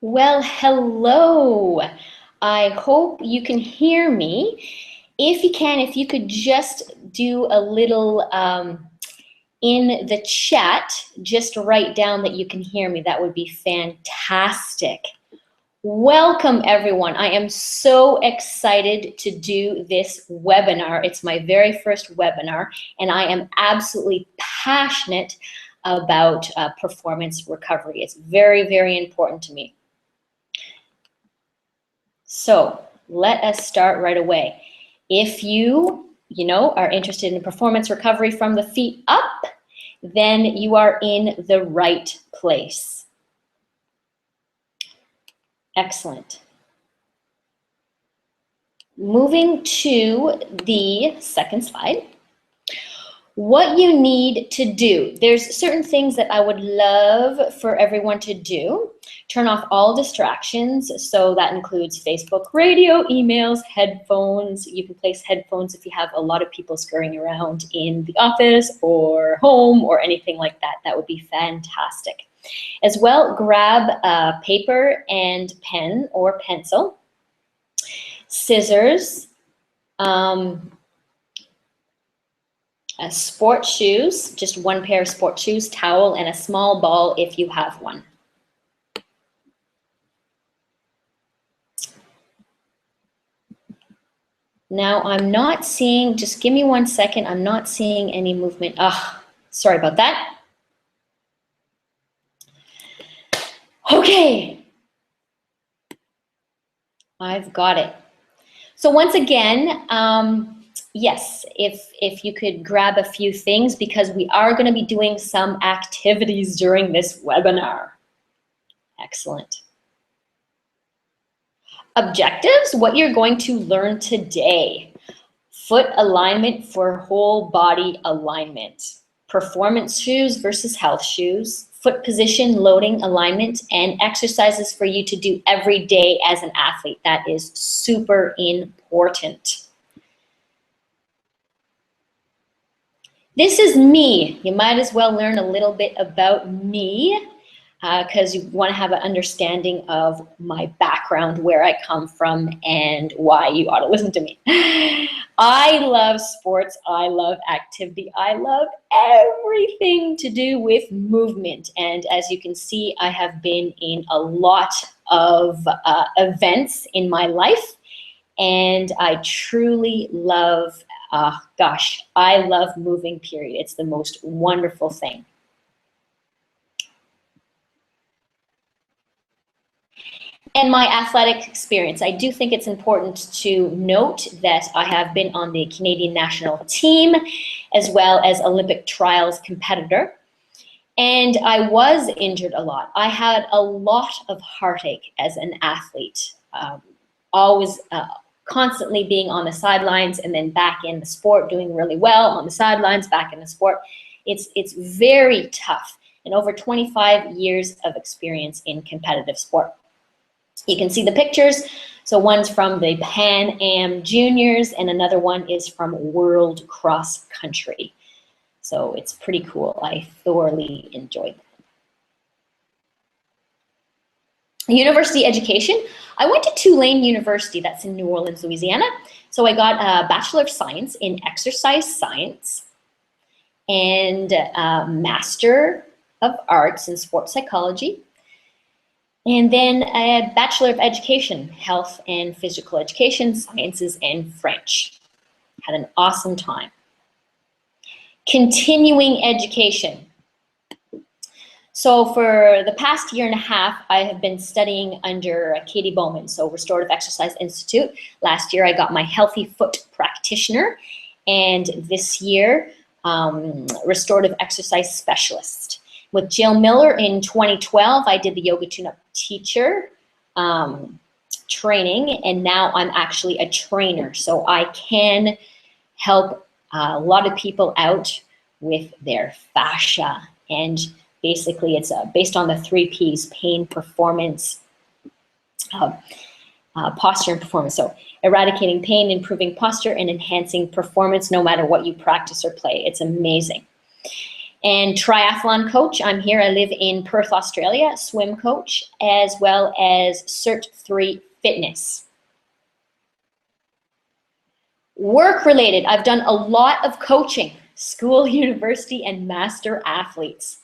Well, hello. I hope you can hear me. If you can, if you could just do a little in the chat, just write down that you can hear me. That would be fantastic. Welcome, everyone. I am so excited to do this webinar. It's my very first webinar, and I am absolutely passionate about performance recovery. It's very, very important to me. So let us start right away. If you are interested in performance recovery from the feet up, then you are in the right place. Excellent. Moving to the second slide. What you need to do. There's certain things that I would love for everyone to do. Turn off all distractions. So that includes Facebook, radio, emails, headphones. You can place headphones if you have a lot of people scurrying around in the office or home or anything like that. That would be fantastic. As well, grab a paper and pen or pencil, scissors, sport shoes, just one pair of sport shoes, towel, and a small ball if you have one. Now I'm not seeing, just give me 1 second, I'm not seeing any movement. Sorry about that. Okay, I've got it. So once again, yes, if you could grab a few things, because we are going to be doing some activities during this webinar. Excellent. Objectives, what you're going to learn today. Foot alignment for whole body alignment. Performance shoes versus health shoes. Foot position, loading, alignment, and exercises for you to do every day as an athlete. That is super important. This is me. You might as well learn a little bit about me because you want to have an understanding of my background, where I come from, and why you ought to listen to me. I love sports. I love activity. I love everything to do with movement. And as you can see, I have been in a lot of events in my life, and I truly love I love moving, period. It's the most wonderful thing. And my athletic experience. I do think it's important to note that I have been on the Canadian national team as well as Olympic trials competitor. And I was injured a lot. I had a lot of heartache as an athlete, always constantly being on the sidelines and then back in the sport, doing really well on the sidelines, back in the sport. It's very tough, and over 25 years of experience in competitive sport. You can see the pictures. So one's from the Pan Am Juniors and another one is from World Cross Country. So it's pretty cool. I thoroughly enjoyed that. University education. I went to Tulane University, that's in New Orleans, Louisiana. So I got a Bachelor of Science in Exercise Science and a Master of Arts in Sports Psychology. And then a Bachelor of Education, Health and Physical Education, Sciences, and French. Had an awesome time. Continuing education. So for the past year and a half, I have been studying under Katie Bowman, so Restorative Exercise Institute. Last year, I got my Healthy Foot Practitioner, and this year, Restorative Exercise Specialist. With Jill Miller in 2012, I did the Yoga Tune-Up Teacher training, and now I'm actually a trainer, so I can help a lot of people out with their fascia. And basically, it's based on the 3 Ps, pain, performance, posture, and performance. So eradicating pain, improving posture, and enhancing performance no matter what you practice or play. It's amazing. And triathlon coach, I'm here, I live in Perth, Australia, swim coach, as well as Cert 3 fitness. Work related, I've done a lot of coaching, school, university, and master athletes.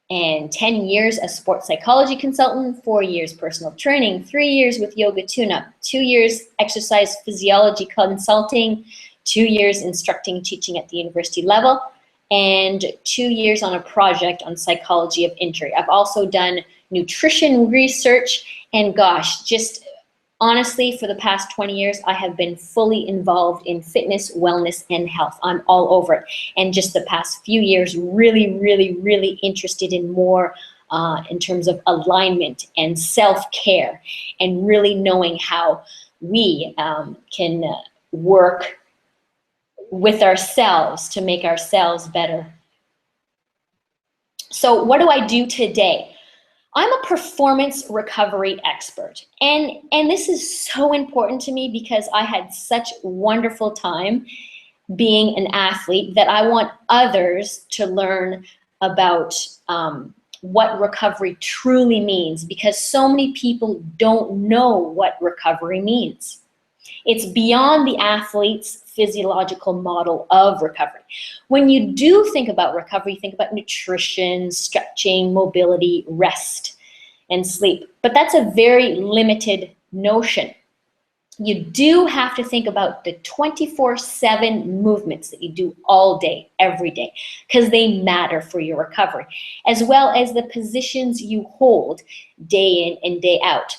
And 10 years as sports psychology consultant, 4 years personal training, 3 years with Yoga Tune-Up, 2 years exercise physiology consulting, 2 years instructing and teaching at the university level, and 2 years on a project on psychology of injury. I've also done nutrition research, and gosh, just honestly, for the past 20 years, I have been fully involved in fitness, wellness, and health. I'm all over it. And just the past few years, really interested in more in terms of alignment and self-care, and really knowing how we can work with ourselves to make ourselves better. So what do I do today? I'm a performance recovery expert, and this is so important to me because I had such wonderful time being an athlete that I want others to learn about what recovery truly means, because so many people don't know what recovery means. It's beyond the athlete's physiological model of recovery. When you do think about recovery, think about nutrition, stretching, mobility, rest, and sleep. But that's a very limited notion. You do have to think about the 24/7 movements that you do all day, every day, because they matter for your recovery, as well as the positions you hold day in and day out.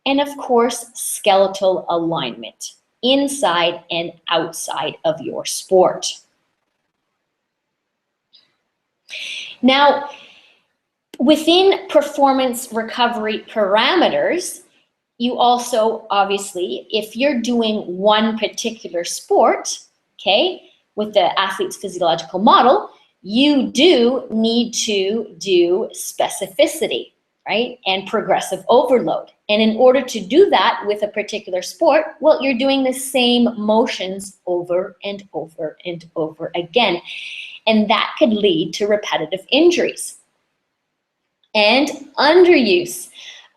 And of course, skeletal alignment, inside and outside of your sport. Now, within performance recovery parameters, you also, obviously, if you're doing one particular sport, okay, with the athlete's physiological model, you do need to do specificity, right, and progressive overload. And in order to do that with a particular sport, well, you're doing the same motions over and over and over again. And that could lead to repetitive injuries and underuse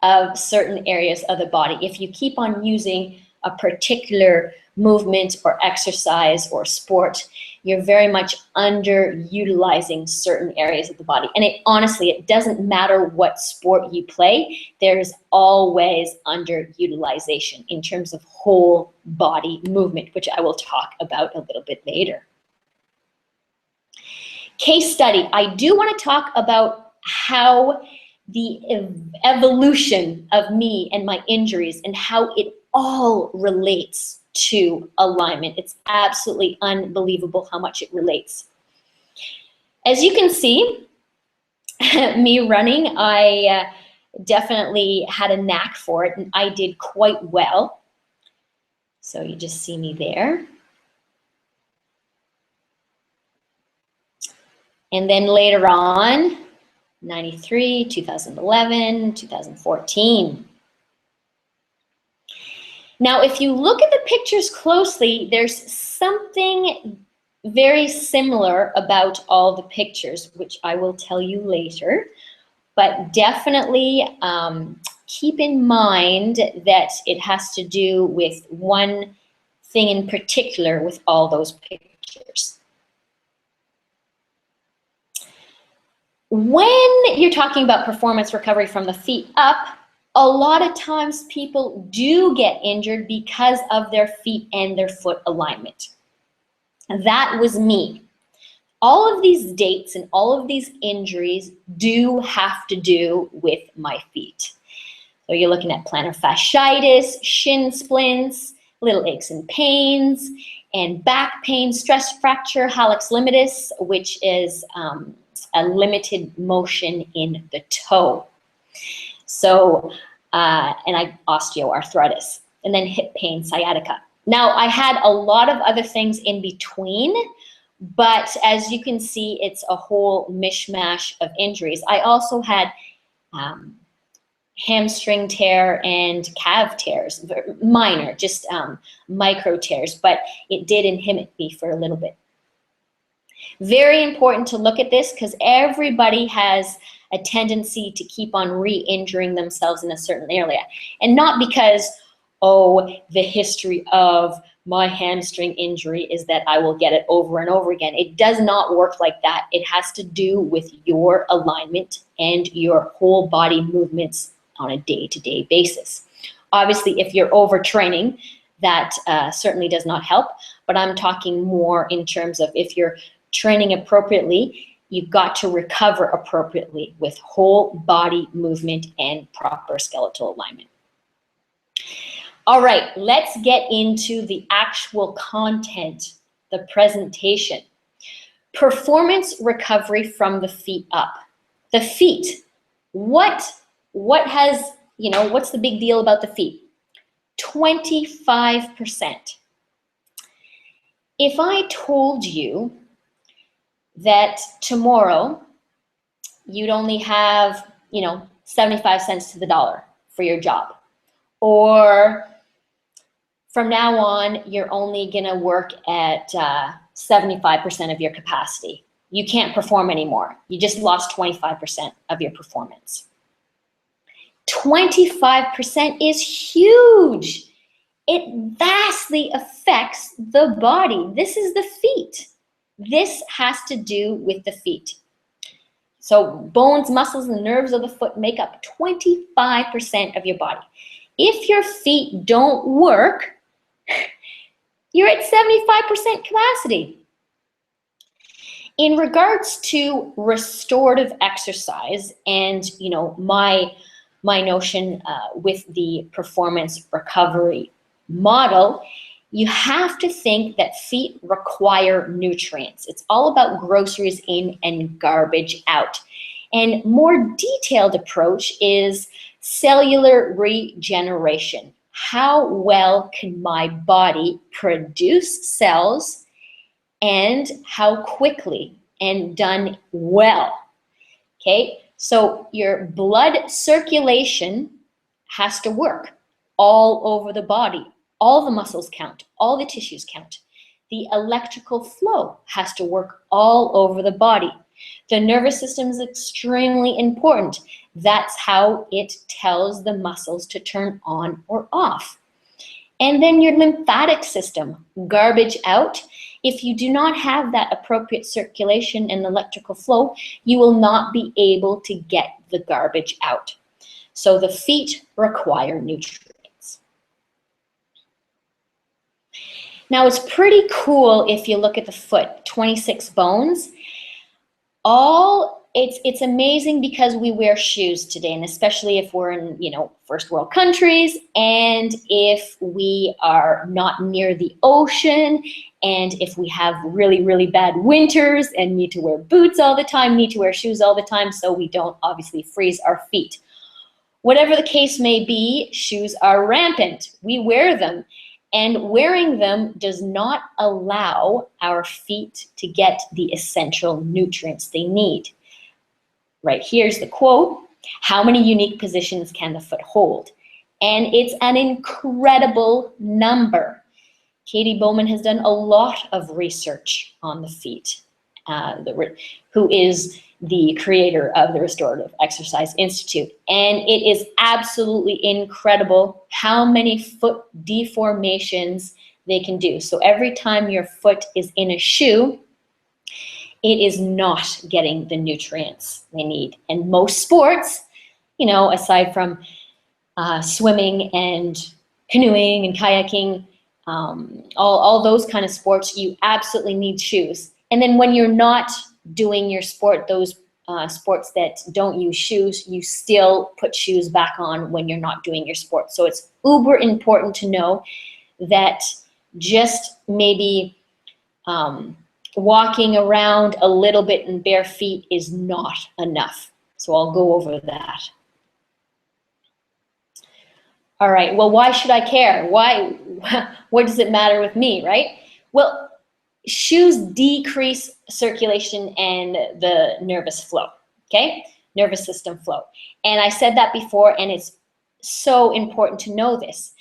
of certain areas of the body. If you keep on using a particular movement or exercise or sport, you're very much underutilizing certain areas of the body. And honestly, it doesn't matter what sport you play, there's always underutilization in terms of whole body movement, which I will talk about a little bit later. Case study, I do want to talk about how the evolution of me and my injuries and how it all relates to alignment. It's absolutely unbelievable how much it relates. As you can see, me running, I definitely had a knack for it, and I did quite well. So you just see me there. And then later on, 93, 2011, 2014. Now, if you look at the pictures closely, there's something very similar about all the pictures, which I will tell you later. But definitely keep in mind that it has to do with one thing in particular with all those pictures. When you're talking about performance recovery from the feet up, a lot of times people do get injured because of their feet and their foot alignment. That was me. All of these dates and all of these injuries do have to do with my feet. So you're looking at plantar fasciitis, shin splints, little aches and pains, and back pain, stress fracture, hallux limitus, which is a limited motion in the toe. So, and osteoarthritis, and then hip pain, sciatica. Now, I had a lot of other things in between, but as you can see, it's a whole mishmash of injuries. I also had hamstring tear and calf tears, minor, just micro tears, but it did inhibit me for a little bit. Very important to look at this because everybody has a tendency to keep on re-injuring themselves in a certain area. And not because, oh, the history of my hamstring injury is that I will get it over and over again. It does not work like that. It has to do with your alignment and your whole body movements on a day-to-day basis. Obviously, if you're overtraining, that certainly does not help, but I'm talking more in terms of if you're training appropriately, you've got to recover appropriately with whole body movement and proper skeletal alignment. All right, let's get into the actual content, the presentation. Performance recovery from the feet up. The feet, what has, what's the big deal about the feet? 25%. If I told you that tomorrow you'd only have, 75 cents to the dollar for your job, or from now on, you're only gonna work at 75% of your capacity. You can't perform anymore. You just lost 25% of your performance. 25% is huge. It vastly affects the body. This is the feet. This has to do with the feet. So bones, muscles, and nerves of the foot make up 25% of your body. If your feet don't work, you're at 75% capacity. In regards to restorative exercise and, my notion with the performance recovery model, you have to think that feet require nutrients. It's all about groceries in and garbage out. And more detailed approach is cellular regeneration. How well can my body produce cells and how quickly and done well? Okay, so your blood circulation has to work all over the body. All the muscles count, all the tissues count. The electrical flow has to work all over the body. The nervous system is extremely important. That's how it tells the muscles to turn on or off. And then your lymphatic system, garbage out. If you do not have that appropriate circulation and electrical flow, you will not be able to get the garbage out. So the feet require nutrients. Now it's pretty cool if you look at the foot, 26 bones. It's amazing because we wear shoes today, and especially if we're in, first world countries, and if we are not near the ocean, and if we have really, really bad winters and need to wear boots all the time, need to wear shoes all the time, so we don't obviously freeze our feet. Whatever the case may be, shoes are rampant. We wear them. And wearing them does not allow our feet to get the essential nutrients they need. Right, here's the quote: how many unique positions can the foot hold? And it's an incredible number. Katie Bowman has done a lot of research on the feet, who is the creator of the Restorative Exercise Institute. And it is absolutely incredible how many foot deformations they can do. So every time your foot is in a shoe, it is not getting the nutrients they need. And most sports, aside from swimming and canoeing and kayaking, all those kind of sports, you absolutely need shoes. And then when you're not doing your sport, those sports that don't use shoes, you still put shoes back on when you're not doing your sport. So it's uber important to know that just maybe walking around a little bit in bare feet is not enough. So I'll go over that. All right, well, why should I care? What does it matter with me, right? Well, shoes decrease circulation and the nervous flow, okay? Nervous system flow. And I said that before, and it's so important to know this.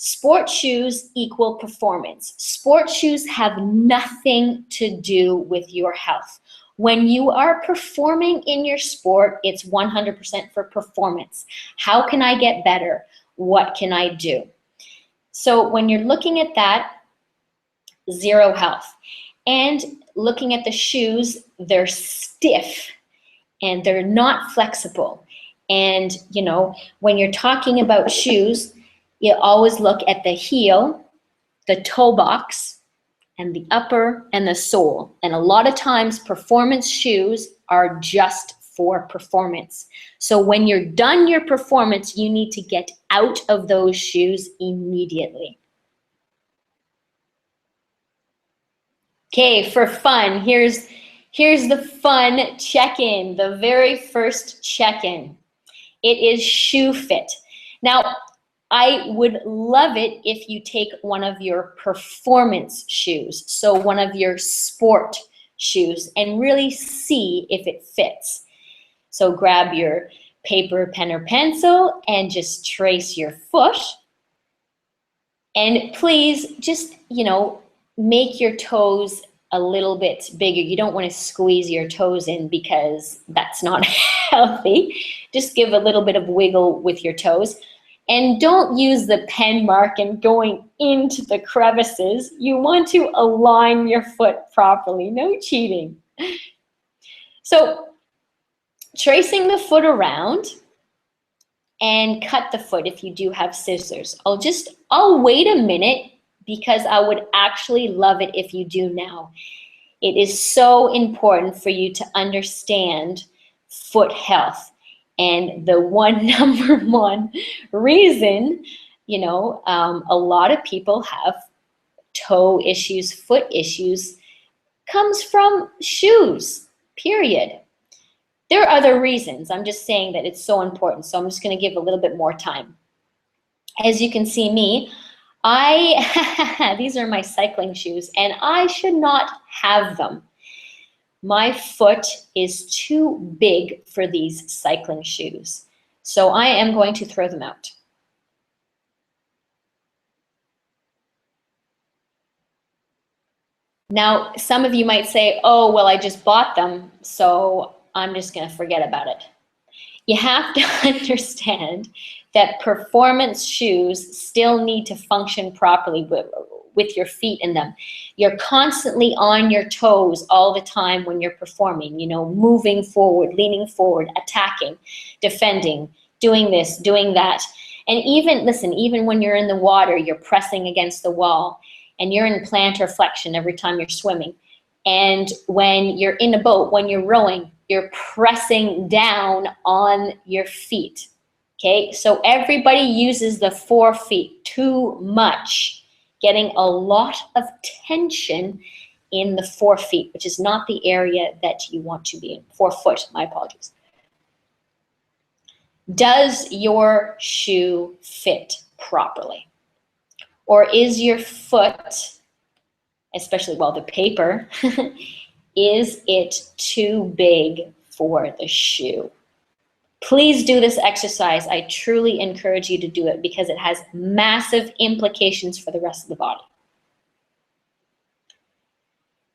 Sport shoes equal performance. Sport shoes have nothing to do with your health. When you are performing in your sport, it's 100% for performance. How can I get better? What can I do? So when you're looking at that, zero health. And looking at the shoes, they're stiff and they're not flexible. And, you know, when you're talking about shoes, you always look at the heel, the toe box, and the upper and the sole. And a lot of times performance shoes are just for performance. So when you're done your performance, you need to get out of those shoes immediately. Okay, for fun, here's the fun check-in, the very first check-in. It is shoe fit. Now, I would love it if you take one of your performance shoes, so one of your sport shoes, and really see if it fits. So grab your paper, pen, or pencil and just trace your foot. And please just, you know, make your toes a little bit bigger. You don't want to squeeze your toes in because that's not healthy. Just give a little bit of wiggle with your toes. And don't use the pen mark and going into the crevices. You want to align your foot properly. No cheating. So tracing the foot around and cut the foot if you do have scissors. I'll wait a minute because I would actually love it if you do now. It is so important for you to understand foot health. And the number one reason, you know, a lot of people have toe issues, foot issues, comes from shoes, period. There are other reasons. I'm just saying that it's so important. So I'm just going to give a little bit more time. As you can see me, these are my cycling shoes, and I should not have them. My foot is too big for these cycling shoes. So I am going to throw them out. Now, some of you might say, oh, well, I just bought them, so I'm just going to forget about it. You have to understand that performance shoes still need to function properly with your feet in them. You're constantly on your toes all the time when you're performing, you know, moving forward, leaning forward, attacking, defending, doing this, doing that. And even, listen, even when you're in the water, you're pressing against the wall and you're in plantar flexion every time you're swimming. And when you're in a boat, when you're rowing, you're pressing down on your feet. Okay, so everybody uses the forefeet too much, getting a lot of tension in the forefeet, which is not the area that you want to be in. Forefoot, my apologies. Does your shoe fit properly? Or is your foot, especially, well, the paper, is it too big for the shoe? Please do this exercise. I truly encourage you to do it because it has massive implications for the rest of the body.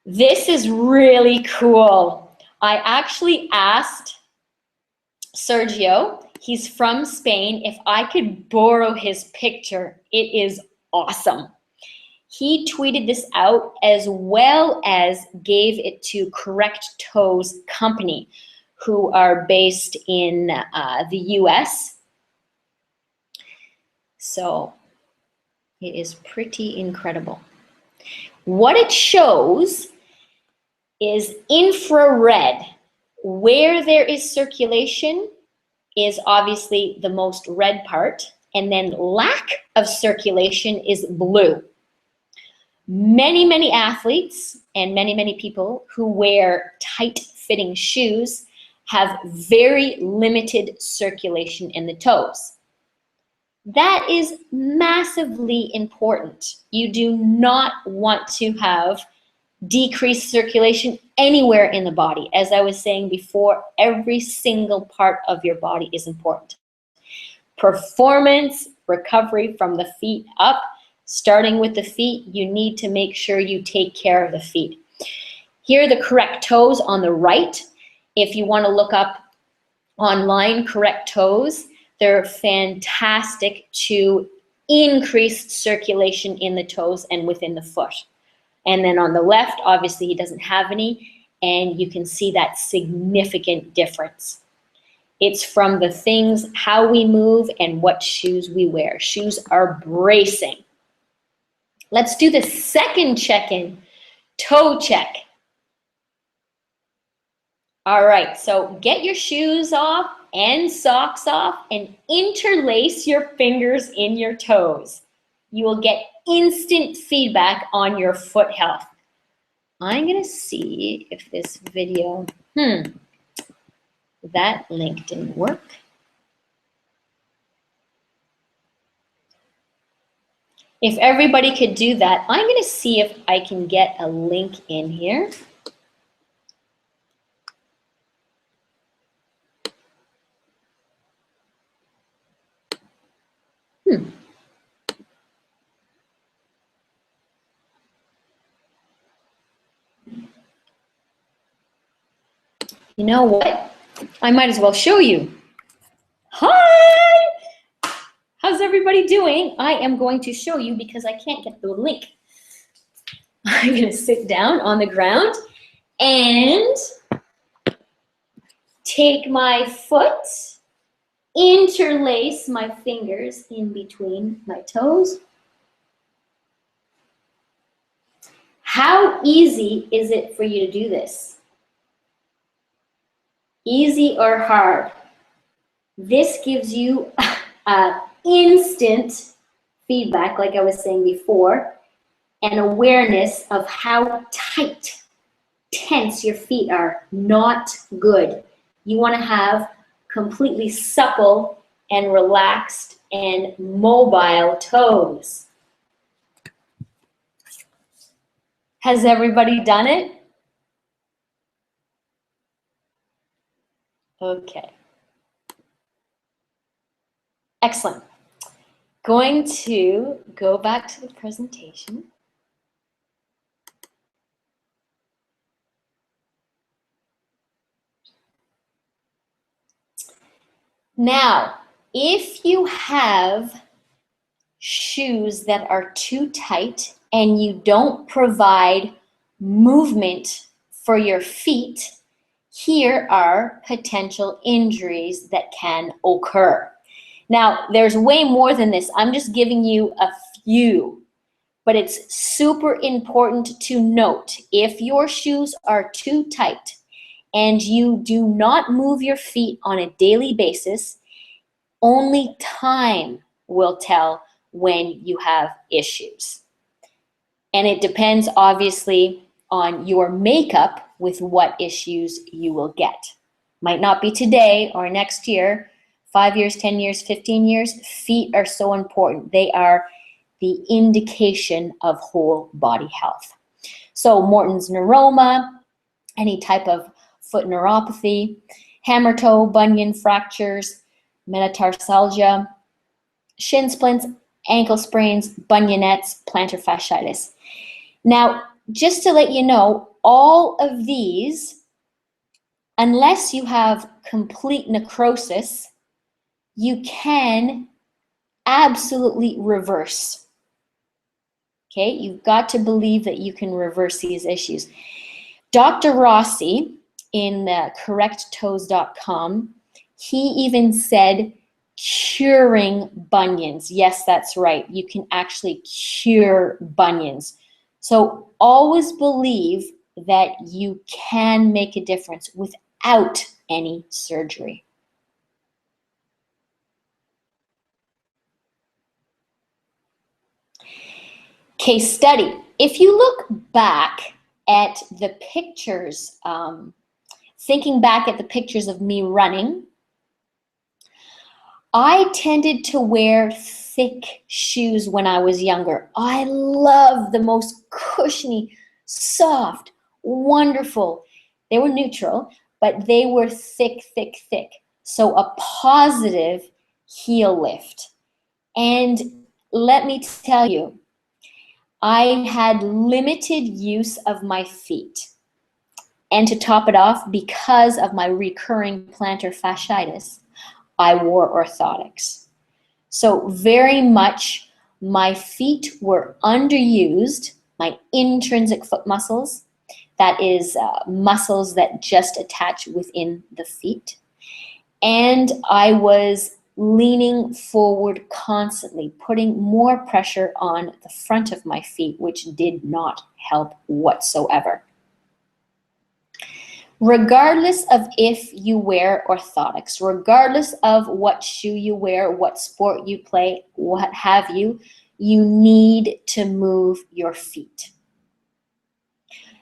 This is really cool. I actually asked Sergio, he's from Spain, if I could borrow his picture. It is awesome. He tweeted this out as well as gave it to Correct Toes Company, who are based in the US. So it is pretty incredible. What it shows is infrared. Where there is circulation is obviously the most red part, and then lack of circulation is blue. Many, many athletes and many, many people who wear tight-fitting shoes have very limited circulation in the toes. That is massively important. You do not want to have decreased circulation anywhere in the body. As I was saying before, every single part of your body is important. Performance recovery from the feet up. Starting with the feet, you need to make sure you take care of the feet. Here are the correct toes on the right. If you want to look up online correct toes, they're fantastic to increase circulation in the toes and within the foot. And then on the left, obviously he doesn't have any, and you can see that significant difference. It's from the things, how we move and what shoes we wear. Shoes are bracing. Let's do the second check-in, toe check. All right, so get your shoes off and socks off and interlace your fingers in your toes. You will get instant feedback on your foot health. I'm gonna see if this video, that link didn't work. If everybody could do that, I'm gonna see if I can get a link in here. You know what? I might as well show you. Hi! How's everybody doing? I am going to show you because I can't get the link. I'm gonna sit down on the ground and take my foot, interlace my fingers in between my toes. How easy is it for you to do this? Easy or hard? This gives you instant feedback, like I was saying before, and awareness of how tight, tense your feet are. Not good. You want to have completely supple and relaxed and mobile toes. Has everybody done it? Okay. Excellent. Going to go back to the presentation. Now, if you have shoes that are too tight and you don't provide movement for your feet, here are potential injuries that can occur. Now, there's way more than this. I'm just giving you a few, but it's super important to note if your shoes are too tight and you do not move your feet on a daily basis, only time will tell when you have issues. And it depends obviously on your makeup with what issues you will get. Might not be today or next year, 5 years, 10 years, 15 years. Feet are so important. They are the indication of whole body health. So Morton's neuroma, any type of foot neuropathy, hammer toe, bunion fractures, metatarsalgia, shin splints, ankle sprains, bunionettes, plantar fasciitis. Now, just to let you know, all of these, unless you have complete necrosis, you can absolutely reverse. Okay, you've got to believe that you can reverse these issues. Dr. Rossi in correcttoes.com, he even said curing bunions. Yes, that's right. You can actually cure bunions. So always believe that you can make a difference without any surgery. Case study. If you look back at the pictures, thinking back at the pictures of me running, I tended to wear thick shoes when I was younger. I love the most cushiony, soft, wonderful. They were neutral, but they were thick, thick, thick. So a positive heel lift. And let me tell you, I had limited use of my feet. And to top it off, because of my recurring plantar fasciitis, I wore orthotics. So very much my feet were underused, my intrinsic foot muscles, that is muscles that just attach within the feet. And I was leaning forward constantly, putting more pressure on the front of my feet, which did not help whatsoever. Regardless of if you wear orthotics, regardless of what shoe you wear, what sport you play, what have you, you need to move your feet.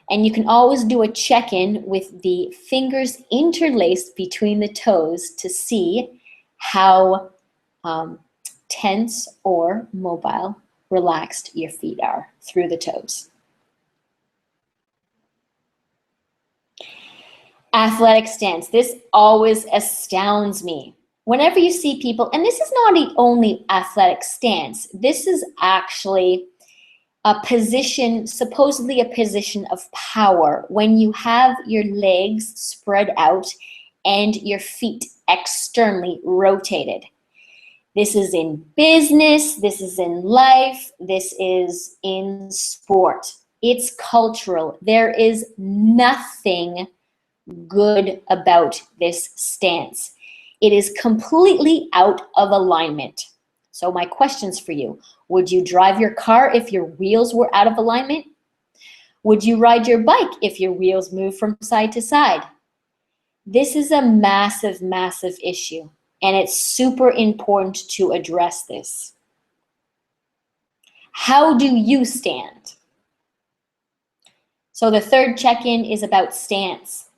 And you can always do a check-in with the fingers interlaced between the toes to see how tense or mobile, relaxed your feet are through the toes. Athletic stance. This always astounds me. Whenever you see people, and this is not the only athletic stance, this is actually a position, supposedly a position of power, when you have your legs spread out and your feet externally rotated. This is in business, this is in life, this is in sport. It's cultural. There is nothing good about this stance. It is completely out of alignment. So my questions for you: would you drive your car if your wheels were out of alignment? Would you ride your bike if your wheels move from side to side? This is a massive, massive issue, and it's super important to address this. How do you stand? So the third check-in is about stance.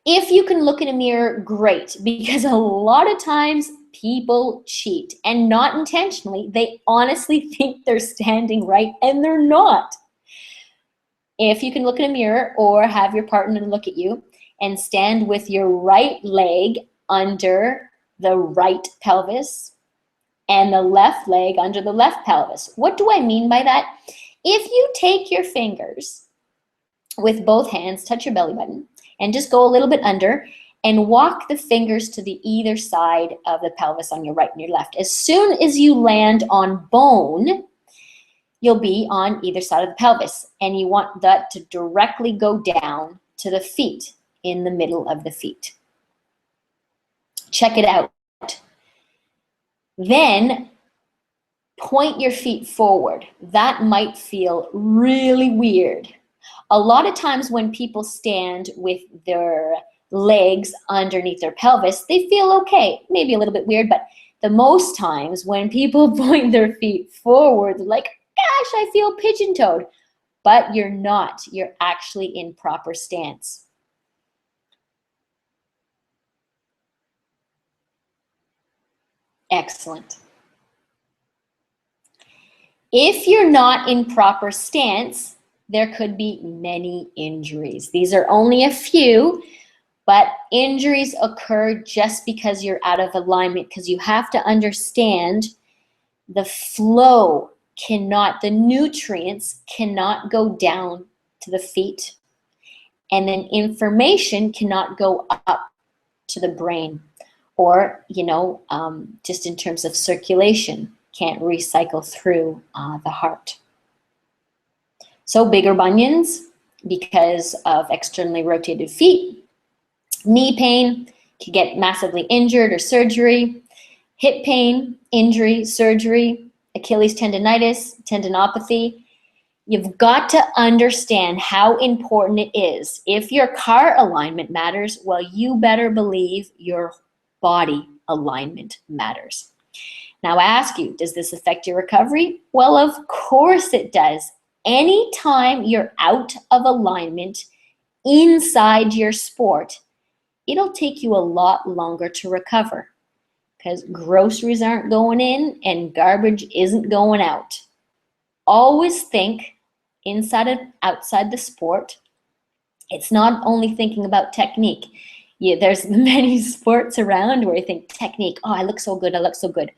If you can look in a mirror, great, because a lot of times people cheat, and not intentionally. They honestly think they're standing right and they're not. If you can look in a mirror or have your partner look at you and stand with your right leg under the right pelvis and the left leg under the left pelvis. What do I mean by that? If you take your fingers with both hands, touch your belly button, and just go a little bit under and walk the fingers to the either side of the pelvis on your right and your left. As soon as you land on bone, you'll be on either side of the pelvis, and you want that to directly go down to the feet, in the middle of the feet. Check it out. Then point your feet forward. That might feel really weird. A lot of times when people stand with their legs underneath their pelvis, they feel okay, maybe a little bit weird, but the most times when people point their feet forward, they're like, gosh, I feel pigeon-toed. But you're not. You're actually in proper stance. Excellent. If you're not in proper stance, there could be many injuries. These are only a few, but injuries occur just because you're out of alignment, because you have to understand the flow cannot, the nutrients cannot go down to the feet, and then information cannot go up to the brain, or, just in terms of circulation, can't recycle through the heart. So bigger bunions because of externally rotated feet, knee pain, could get massively injured or surgery, hip pain, injury, surgery, Achilles tendonitis, tendinopathy. You've got to understand how important it is. If your car alignment matters, well, you better believe your body alignment matters. Now I ask you, does this affect your recovery? Well, of course it does. Anytime you're out of alignment inside your sport, it'll take you a lot longer to recover, because groceries aren't going in and garbage isn't going out. Always think inside and outside the sport. It's not only thinking about technique. There's many sports around where you think technique, oh, I look so good, I look so good.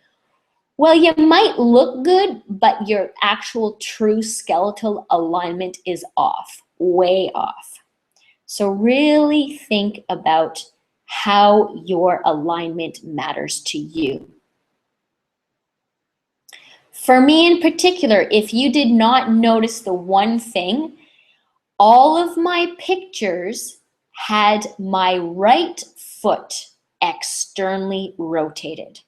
Well, you might look good, but your actual true skeletal alignment is off, way off. So really think about how your alignment matters to you. For me in particular, if you did not notice the one thing, all of my pictures had my right foot externally rotated.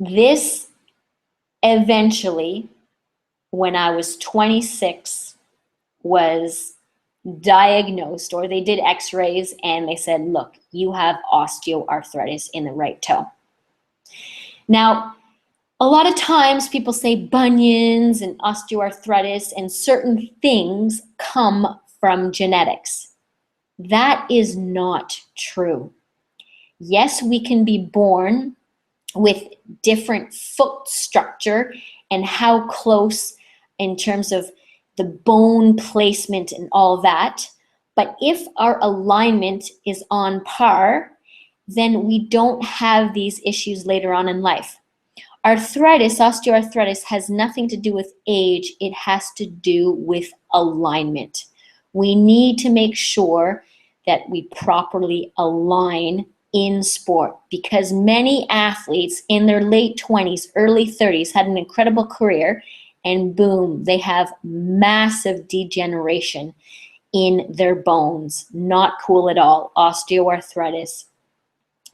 This eventually, when I was 26, was diagnosed, or they did x-rays and they said, look, you have osteoarthritis in the right toe. Now, a lot of times people say bunions and osteoarthritis and certain things come from genetics. That is not true. Yes, we can be born with different foot structure and how close in terms of the bone placement and all that. But if our alignment is on par, then we don't have these issues later on in life. Arthritis, osteoarthritis, has nothing to do with age. It has to do with alignment. We need to make sure that we properly align in sport, because many athletes in their late 20s, early 30s had an incredible career, and boom, they have massive degeneration in their bones. Not cool at all. Osteoarthritis.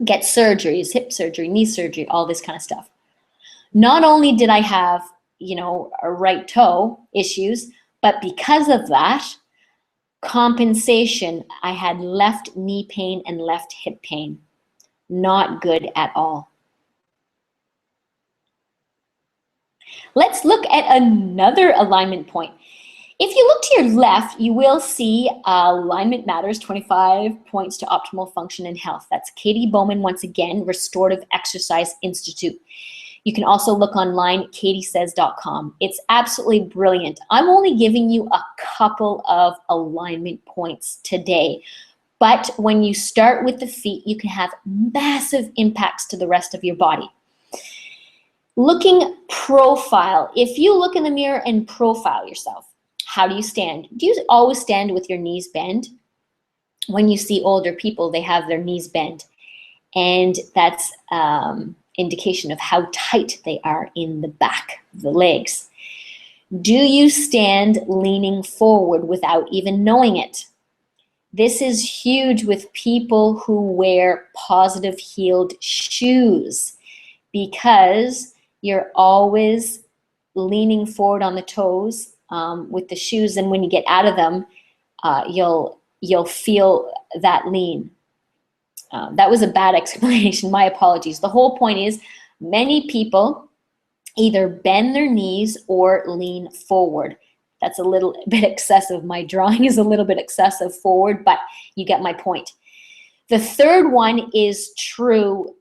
Get surgeries, hip surgery, knee surgery, all this kind of stuff. Not only did I have, a right toe issues, but because of that, compensation, I had left knee pain and left hip pain. Not good at all. Let's look at another alignment point. If you look to your left, you will see Alignment Matters, 25 Points to Optimal Function and Health. That's Katie Bowman, once again, Restorative Exercise Institute. You can also look online, katiesays.com. It's absolutely brilliant. I'm only giving you a couple of alignment points today. But when you start with the feet, you can have massive impacts to the rest of your body. Looking profile. If you look in the mirror and profile yourself, how do you stand? Do you always stand with your knees bent? When you see older people, they have their knees bent. And that's indication of how tight they are in the back of the legs. Do you stand leaning forward without even knowing it? This is huge with people who wear positive heeled shoes, because you're always leaning forward on the toes with the shoes, and when you get out of them, you'll feel that lean. That was a bad explanation. My apologies. The whole point is many people either bend their knees or lean forward. That's a little bit excessive. My drawing is a little bit excessive forward, but you get my point. The third one is true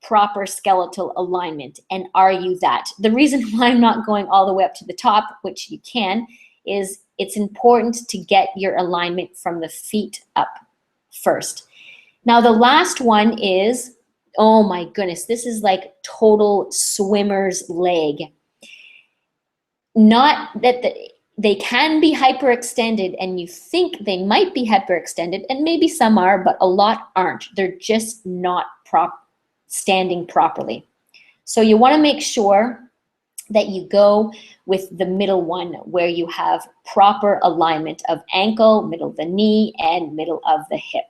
proper skeletal alignment. And are you that? The reason why I'm not going all the way up to the top, which you can, is it's important to get your alignment from the feet up first. Now, the last one is, oh my goodness, this is like total swimmer's leg. Not that they can be hyperextended, and you think they might be hyperextended, and maybe some are, but a lot aren't. They're just not standing properly. So you want to make sure that you go with the middle one, where you have proper alignment of ankle, middle of the knee, and middle of the hip.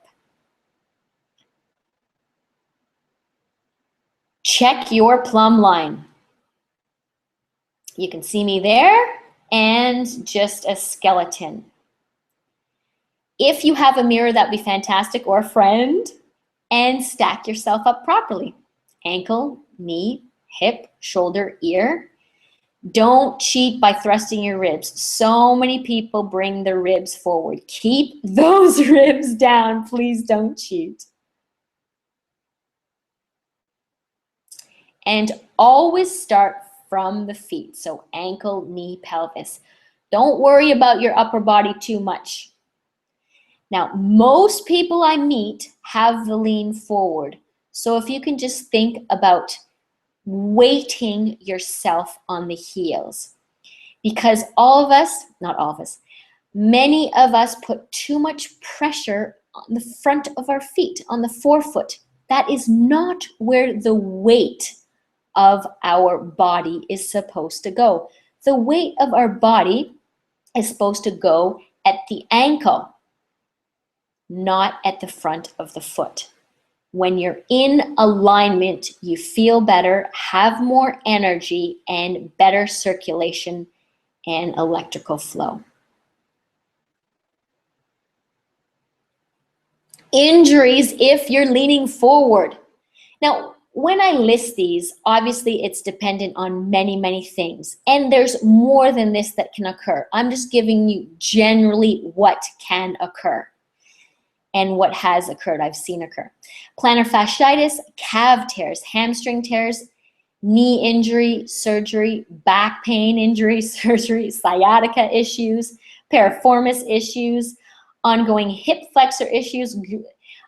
Check your plumb line. You can see me there, and just a skeleton. If you have a mirror, that'd be fantastic, or a friend, and stack yourself up properly. Ankle, knee, hip, shoulder, ear. Don't cheat by thrusting your ribs. So many people bring their ribs forward. Keep those ribs down. Please don't cheat. And always start from the feet. So ankle, knee, pelvis. Don't worry about your upper body too much. Now, most people I meet have the lean forward. So if you can just think about weighting yourself on the heels. Because all of us, not all of us, many of us put too much pressure on the front of our feet, on the forefoot. That is not where the weight of our body is supposed to go. The weight of our body is supposed to go at the ankle, not at the front of the foot. When you're in alignment, you feel better, have more energy, and better circulation and electrical flow. Injuries if you're leaning forward. Now, when I list these, obviously it's dependent on many, many things. And there's more than this that can occur. I'm just giving you generally what can occur and what has occurred, I've seen occur. Plantar fasciitis, calf tears, hamstring tears, knee injury, surgery, back pain injury, surgery, sciatica issues, piriformis issues, ongoing hip flexor issues.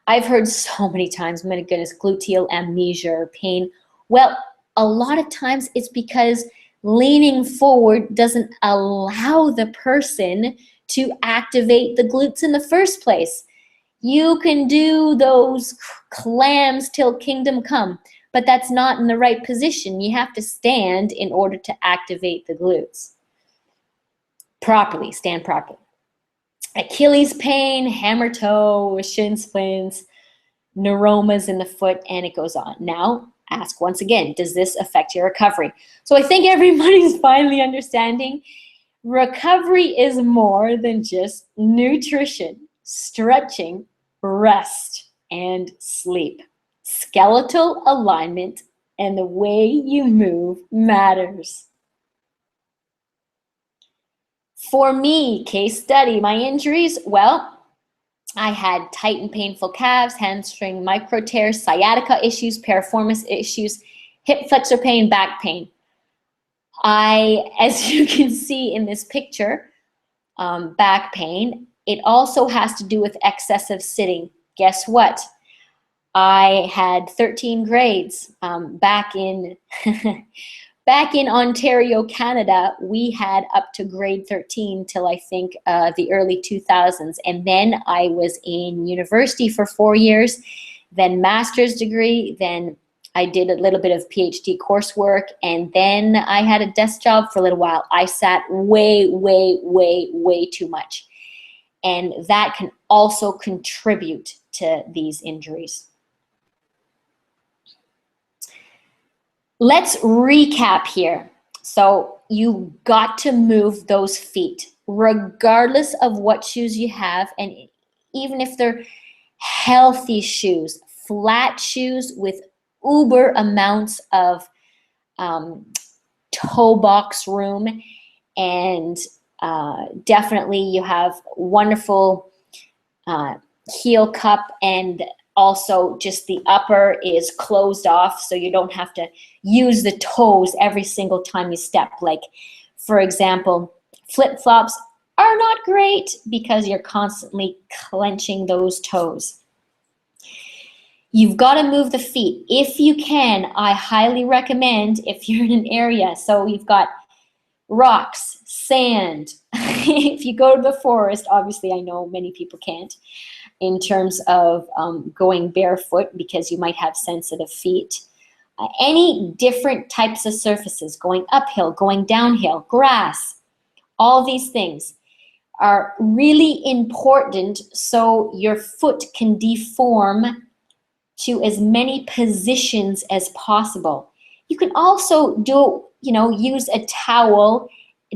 I've heard so many times, my goodness, gluteal amnesia or pain. Well, a lot of times it's because leaning forward doesn't allow the person to activate the glutes in the first place. You can do those clams till kingdom come, but that's not in the right position. You have to stand in order to activate the glutes properly, stand properly. Achilles pain, hammer toe, shin splints, neuromas in the foot, and it goes on. Now, ask once again, does this affect your recovery? So I think everybody's finally understanding recovery is more than just nutrition, stretching, rest, and sleep. Skeletal alignment and the way you move matters. For me, case study, my injuries, well, I had tight and painful calves, hamstring micro tears, sciatica issues, piriformis issues, hip flexor pain, back pain. As you can see in this picture, back pain, it also has to do with excessive sitting. Guess what? I had 13 grades back in back in Ontario, Canada. We had up to grade 13 till I think the early 2000s, and then I was in university for 4 years, then master's degree, then I did a little bit of PhD coursework, and then I had a desk job for a little while. I sat way too much, and that can also contribute to these injuries. Let's recap here. So you got to move those feet, regardless of what shoes you have, and even if they're healthy shoes, flat shoes with uber amounts of toe box room, and definitely you have wonderful heel cup, and also just the upper is closed off so you don't have to use the toes every single time you step. Like, for example, flip-flops are not great because you're constantly clenching those toes. You've got to move the feet. If you can, I highly recommend, if you're in an area, so you've got rocks, sand. If you go to the forest, obviously I know many people can't, in terms of going barefoot because you might have sensitive feet. Any different types of surfaces, going uphill, going downhill, grass, all these things are really important so your foot can deform to as many positions as possible. You can also use a towel,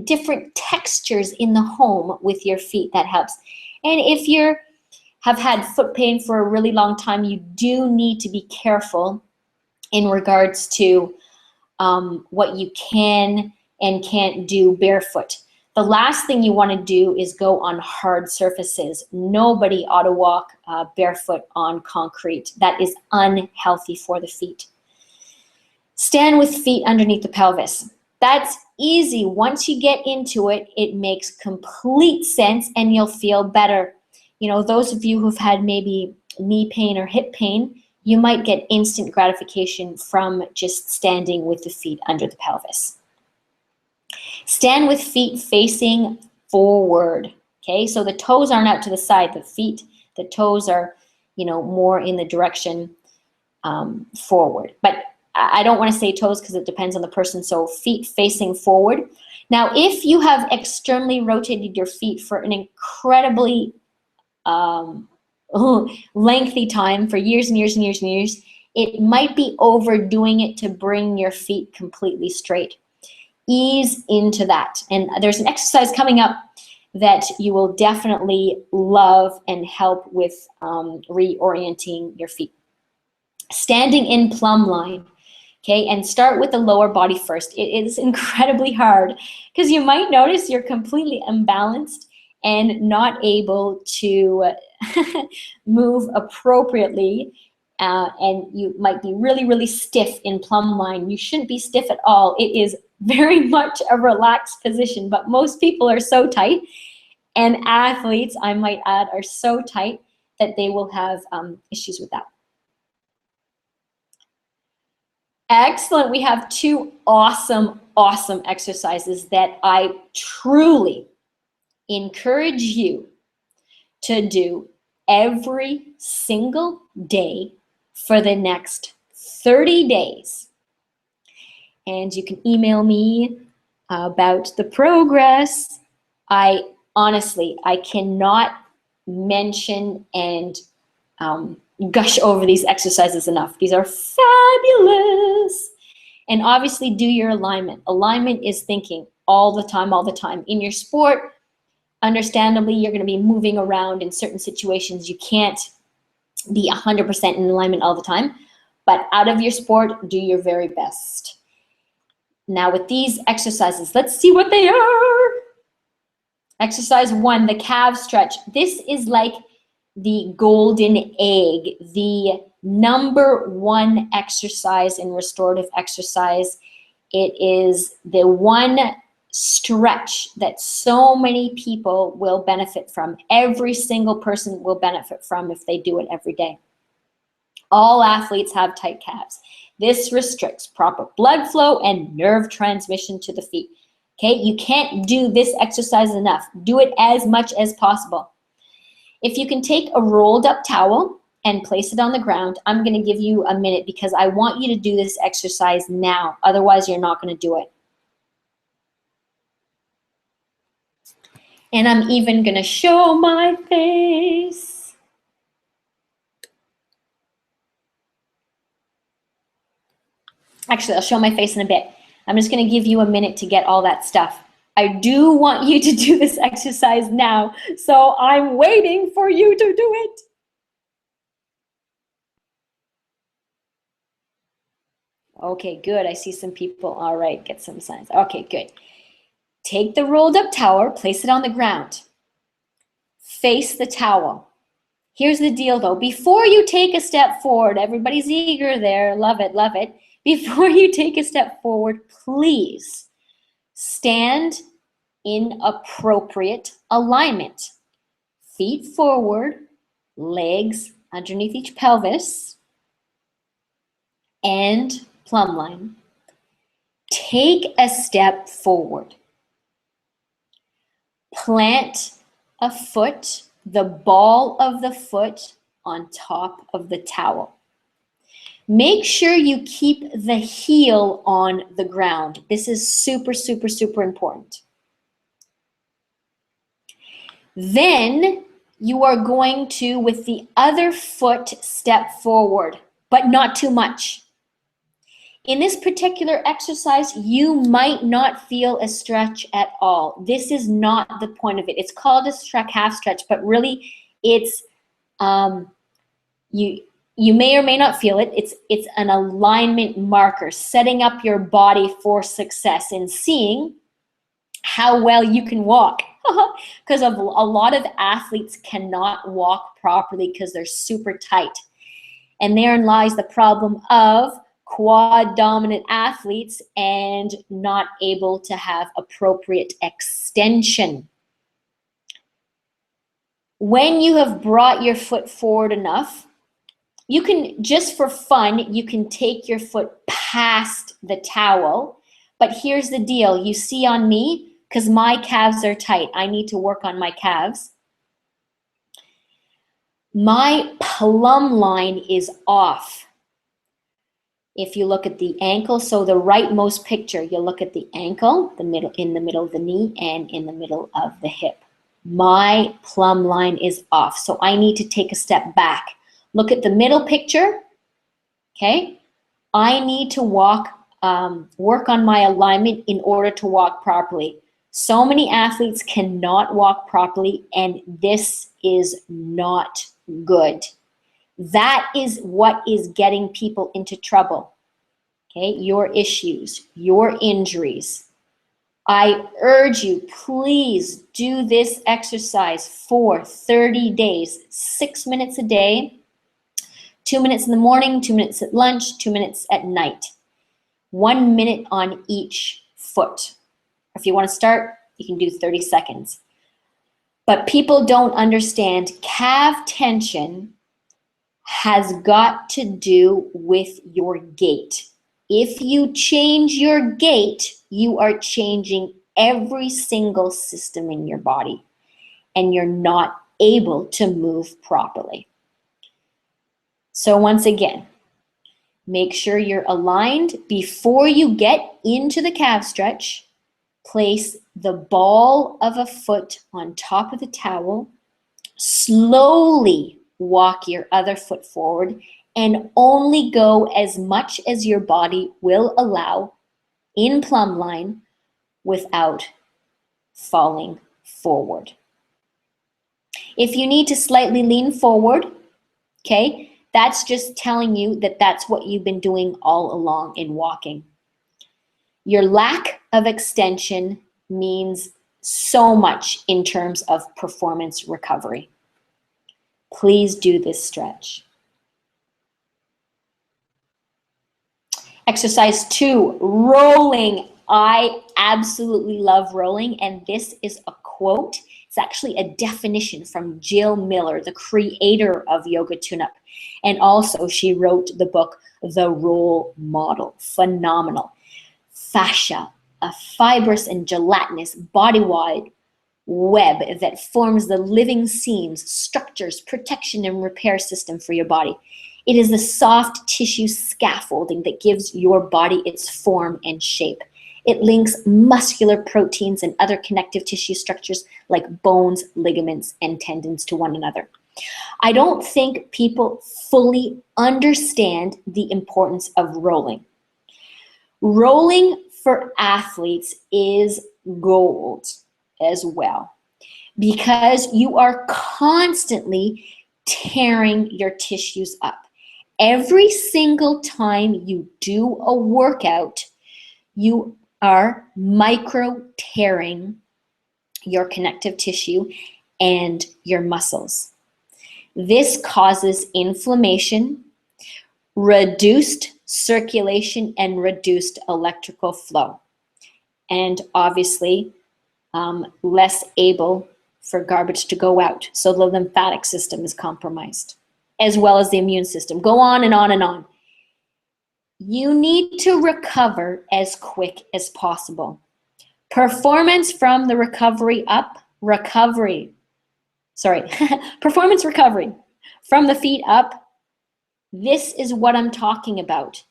different textures in the home with your feet. That helps. And if you have had foot pain for a really long time, you do need to be careful in regards to what you can and can't do barefoot. The last thing you want to do is go on hard surfaces. Nobody ought to walk barefoot on concrete. That is unhealthy for the feet. Stand with feet underneath the pelvis. That's easy. Once you get into it, it makes complete sense and you'll feel better. You know, those of you who've had maybe knee pain or hip pain, you might get instant gratification from just standing with the feet under the pelvis. Stand with feet facing forward, okay? So the toes aren't out to the side, the toes are, more in the direction forward. But I don't want to say toes because it depends on the person, so feet facing forward. Now, if you have externally rotated your feet for an incredibly lengthy time, for years and years and years and years, it might be overdoing it to bring your feet completely straight. Ease into that. And there's an exercise coming up that you will definitely love and help with reorienting your feet. Standing in plumb line. Okay, and start with the lower body first. It is incredibly hard because you might notice you're completely imbalanced and not able to move appropriately, and you might be really, really stiff in plumb line. You shouldn't be stiff at all. It is very much a relaxed position, but most people are so tight, and athletes, I might add, are so tight that they will have issues with that. Excellent. We have two awesome exercises that I truly encourage you to do every single day for the next 30 days. And you can email me about the progress. I cannot mention and gush over these exercises enough. These are fabulous. And obviously do your alignment. Alignment is thinking all the time. In your sport, understandably, you're going to be moving around in certain situations. You can't be 100% in alignment all the time, but out of your sport, do your very best. Now with these exercises, let's see what they are. Exercise 1, the calf stretch. This is like the golden egg, the #1 exercise in restorative exercise. It is the one stretch that so many people will benefit from. Every single person will benefit from if they do it every day. All athletes have tight calves. This restricts proper blood flow and nerve transmission to the feet. Okay, you can't do this exercise enough. Do it as much as possible. If you can take a rolled up towel and place it on the ground, I'm going to give you a minute because I want you to do this exercise now. Otherwise, you're not going to do it. And I'm even going to show my face. Actually, I'll show my face in a bit. I'm just going to give you a minute to get all that stuff. I do want you to do this exercise now, so I'm waiting for you to do it. Okay, good. I see some people. All right, get some signs. Okay, good. Take the rolled up towel, place it on the ground. Face the towel. Here's the deal though. Before you take a step forward, everybody's eager there. Love it, love it. Before you take a step forward, please stand in appropriate alignment. Feet forward, legs underneath each pelvis, and plumb line. Take a step forward. Plant a foot, the ball of the foot, on top of the towel. Make sure you keep the heel on the ground. This is super, super, super important. Then you are going to, with the other foot, step forward, but not too much. In this particular exercise, you might not feel a stretch at all. This is not the point of it. It's called a calf stretch, but really it's, you may or may not feel it. It's an alignment marker, setting up your body for success and seeing how well you can walk. Because a lot of athletes cannot walk properly because they're super tight. And therein lies the problem of quad dominant athletes and not able to have appropriate extension. When you have brought your foot forward enough, You can, just for fun, you can take your foot past the towel, but here's the deal. You see on me, because my calves are tight, I need to work on my calves. My plumb line is off. If you look at the ankle, so the rightmost picture, you look at the ankle, in the middle of the knee, and in the middle of the hip. My plumb line is off, so I need to take a step back. Look at the middle picture, okay? I need to work on my alignment in order to walk properly. So many athletes cannot walk properly, and this is not good. That is what is getting people into trouble, okay? Your issues, your injuries. I urge you, please do this exercise for 30 days, 6 minutes a day, 2 minutes in the morning, 2 minutes at lunch, 2 minutes at night. 1 minute on each foot. If you want to start, you can do 30 seconds. But people don't understand calf tension has got to do with your gait. If you change your gait, you are changing every single system in your body, and you're not able to move properly. So once again, make sure you're aligned. Before you get into the calf stretch, place the ball of a foot on top of the towel. Slowly walk your other foot forward and only go as much as your body will allow in plumb line without falling forward. If you need to slightly lean forward, okay, that's just telling you that that's what you've been doing all along in walking. Your lack of extension means so much in terms of performance recovery. Please do this stretch. Exercise 2, rolling. I absolutely love rolling, and this is a quote. It's actually a definition from Jill Miller, the creator of Yoga Tune-Up. And also she wrote the book, The Role Model. Phenomenal. Fascia, a fibrous and gelatinous body-wide web that forms the living seams, structures, protection, and repair system for your body. It is the soft tissue scaffolding that gives your body its form and shape. It links muscular proteins and other connective tissue structures like bones, ligaments, and tendons to one another. I don't think people fully understand the importance of rolling. Rolling for athletes is gold as well, because you are constantly tearing your tissues up. Every single time you do a workout, you are micro tearing your connective tissue and your muscles. This causes inflammation, reduced circulation, and reduced electrical flow, and obviously less able for garbage to go out. So the lymphatic system is compromised, as well as the immune system. Go on and on and on. You need to recover as quick as possible. Performance from the performance recovery from the feet up. This is what I'm talking about.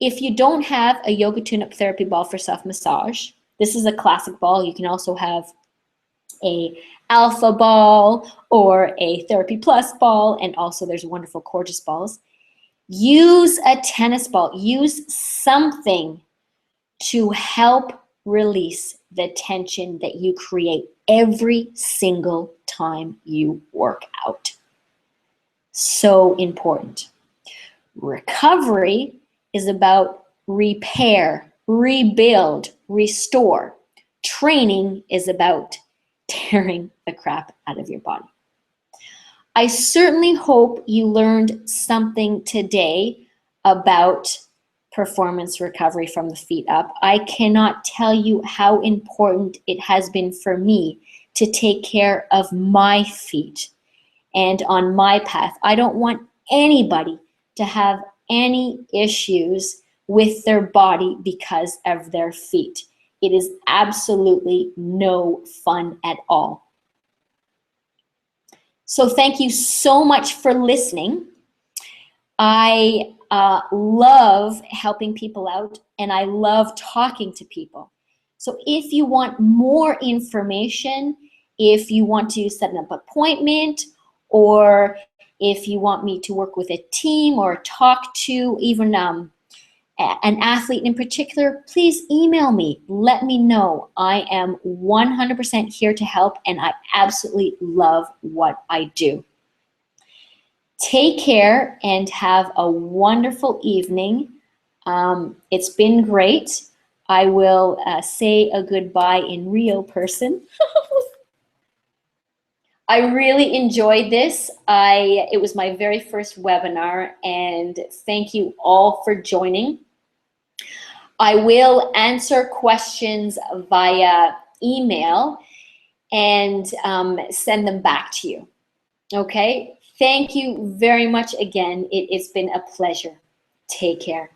If you don't have a Yoga Tune-Up therapy ball for self-massage, this is a classic ball. You can also have a alpha ball or a therapy plus ball, and also there's wonderful gorgeous balls. Use a tennis ball. Use something to help release the tension that you create every single time you work out. So important. Recovery is about repair, rebuild, restore. Training is about tearing the crap out of your body. I certainly hope you learned something today about performance recovery from the feet up. I cannot tell you how important it has been for me to take care of my feet and on my path. I don't want anybody to have any issues with their body because of their feet. It is absolutely no fun at all. So thank you so much for listening. I love helping people out, and I love talking to people. So if you want more information, if you want to set up an appointment, or if you want me to work with a team or talk to even an athlete in particular, please email me. Let me know. I am 100% here to help, and I absolutely love what I do. Take care and have a wonderful evening. It's been great. I will say a goodbye in real person. I really enjoyed this. It was my very first webinar, and thank you all for joining. I will answer questions via email and send them back to you. Okay? Thank you very much again. It's been a pleasure. Take care.